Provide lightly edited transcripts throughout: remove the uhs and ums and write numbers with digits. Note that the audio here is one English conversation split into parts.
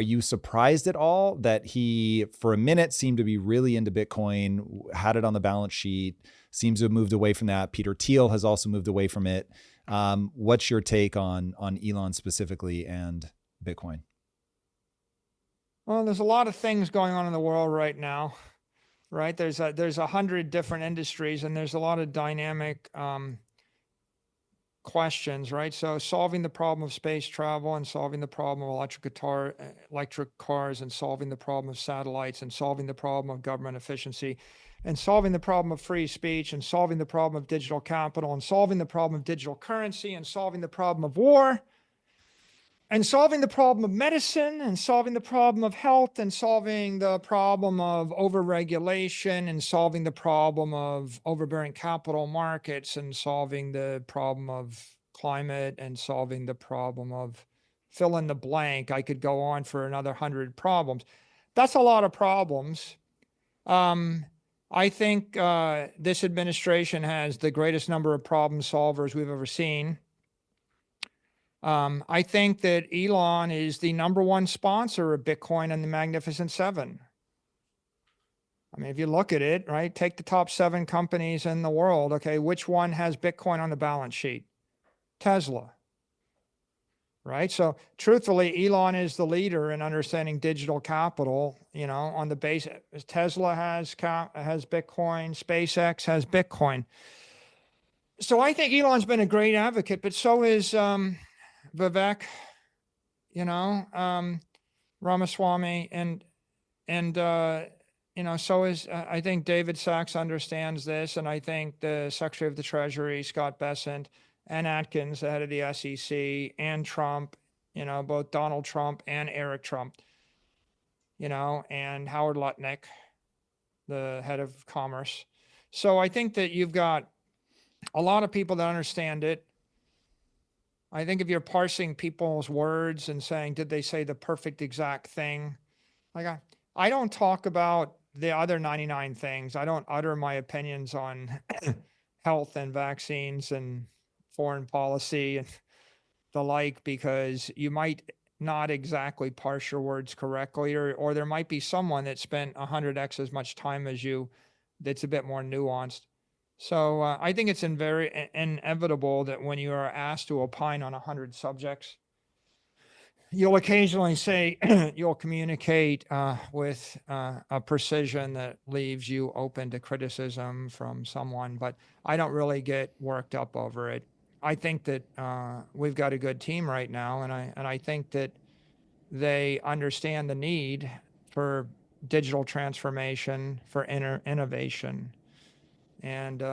Are you surprised at all that he, for a minute, seemed to be really into Bitcoin, had it on the balance sheet, seems to have moved away from that? Peter Thiel has also moved away from it. What's your take on Elon specifically and Bitcoin? Well, there's a lot of things going on in the world right now, right? There's 100 different industries, and there's a lot of dynamic questions, right? So solving the problem of space travel, and solving the problem of electric cars, and solving the problem of satellites, and solving the problem of government efficiency, and solving the problem of free speech, and solving the problem of digital capital, and solving the problem of digital currency, and solving the problem of war, and solving the problem of medicine, and solving the problem of health, and solving the problem of overregulation, and solving the problem of overbearing capital markets, and solving the problem of climate, and solving the problem of fill in the blank. I could go on for another 100 problems. That's a lot of problems. I think this administration has the greatest number of problem solvers we've ever seen. I think that Elon is the number one sponsor of Bitcoin and the Magnificent Seven. I mean, if you look at it, right, take the top 7 companies in the world. Okay, which one has Bitcoin on the balance sheet? Tesla, right? So truthfully, Elon is the leader in understanding digital capital, on the base. Tesla has Bitcoin, SpaceX has Bitcoin. So I think Elon's been a great advocate, but so is Vivek, Ramaswamy, and so is I think David Sachs understands this, and I think the Secretary of the Treasury, Scott Bessent, and Atkins, the head of the SEC, and Trump, both Donald Trump and Eric Trump, and Howard Lutnick, the head of Commerce. So I think that you've got a lot of people that understand it. I think if you're parsing people's words and saying, did they say the perfect exact thing? Like I don't talk about the other 99 things. I don't utter my opinions on health and vaccines and foreign policy and the like, because you might not exactly parse your words correctly, or there might be someone that spent 100x as much time as you that's a bit more nuanced. So I think it's inevitable that when you are asked to opine on 100 subjects, you'll occasionally say, you'll communicate with a precision that leaves you open to criticism from someone, but I don't really get worked up over it. I think that we've got a good team right now, and I think that they understand the need for digital transformation, for innovation, and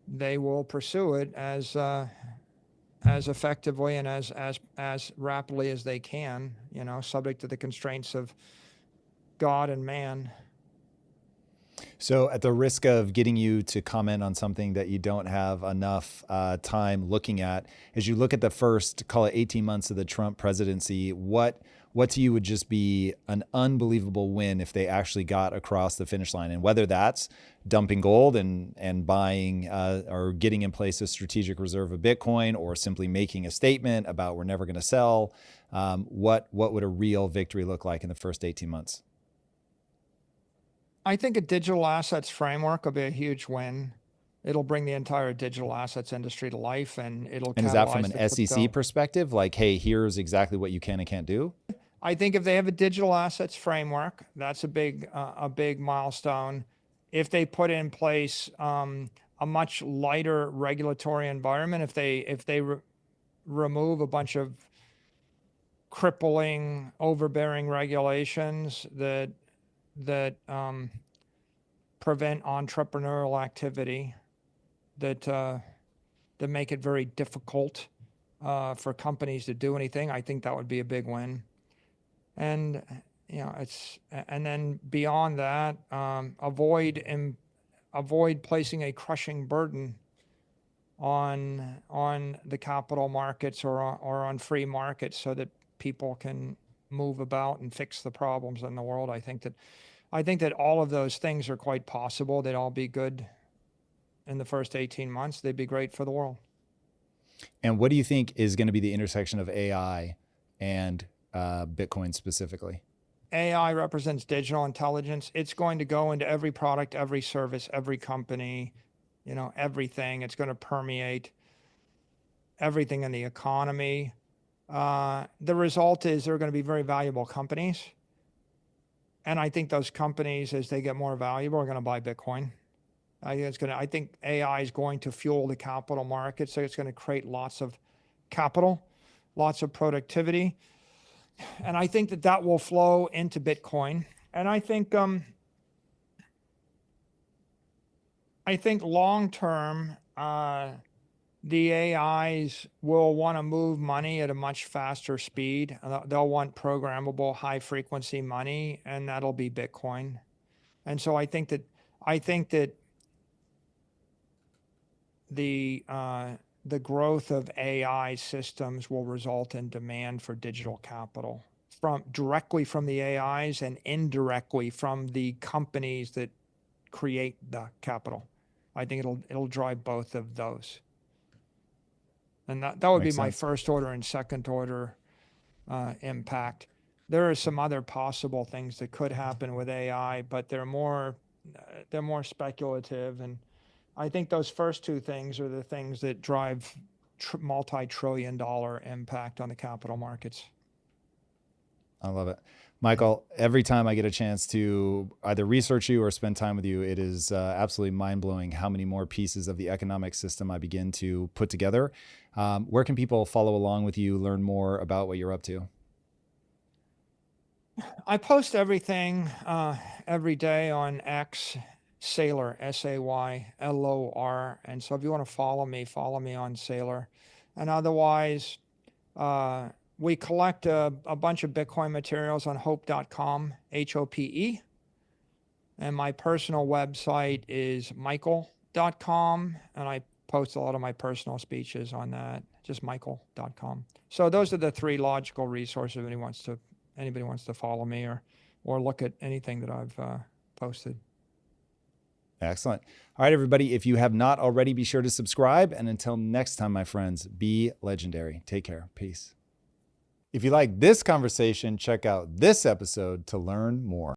they will pursue it as effectively and as rapidly as they can, subject to the constraints of God and man. So, at the risk of getting you to comment on something that you don't have enough time looking at, as you look at the first, call it 18 months of the Trump presidency, what to you would just be an unbelievable win if they actually got across the finish line? And whether that's dumping gold and buying or getting in place a strategic reserve of Bitcoin, or simply making a statement about we're never going to sell, what would a real victory look like in the first 18 months? I think a digital assets framework will be a huge win. It'll bring the entire digital assets industry to life, and it'll And is that from catalyze an the SEC crypto. perspective? Like, hey, here's exactly what you can and can't do? I think if they have a digital assets framework, that's a big milestone. If they put in place a much lighter regulatory environment, if they remove a bunch of crippling, overbearing regulations that prevent entrepreneurial activity, that make it very difficult for companies to do anything, I think that would be a big win. And and then beyond that, avoid placing a crushing burden on the capital markets, or on free markets, so that people can move about and fix the problems in the world. I think that all of those things are quite possible. They'd all be good in the first 18 months. They'd be great for the world. And what do you think is going to be the intersection of AI and Bitcoin specifically? AI represents digital intelligence. It's going to go into every product, every service, every company, everything. It's going to permeate everything in the economy. The result is they're going to be very valuable companies. And I think those companies, as they get more valuable, are going to buy Bitcoin. I think AI is going to fuel the capital market. So it's going to create lots of capital, lots of productivity. And I think that will flow into Bitcoin. And I think long term, the AIs will want to move money at a much faster speed. They'll want programmable, high frequency money, and that'll be Bitcoin. And so I think that the growth of AI systems will result in demand for digital capital directly from the AIs and indirectly from the companies that create the capital. I think it'll drive both of those. And that would Makes be my sense. first order and second order impact. There are some other possible things that could happen with AI, but they're more speculative. And I think those first two things are the things that drive multi-trillion-dollar impact on the capital markets. I love it. Michael, every time I get a chance to either research you or spend time with you, it is absolutely mind-blowing how many more pieces of the economic system I begin to put together. Where can people follow along with you, learn more about what you're up to? I post everything every day on X, Saylor, Saylor. And so if you want to follow me on Saylor. And otherwise, we collect a bunch of Bitcoin materials on hope.com, HOPE. And my personal website is michael.com. And I post a lot of my personal speeches on that, just michael.com. So those are the three logical resources if anybody wants to follow me or look at anything that I've posted. Excellent. All right, everybody. If you have not already, be sure to subscribe. And until next time, my friends, be legendary. Take care. Peace. If you like this conversation, check out this episode to learn more.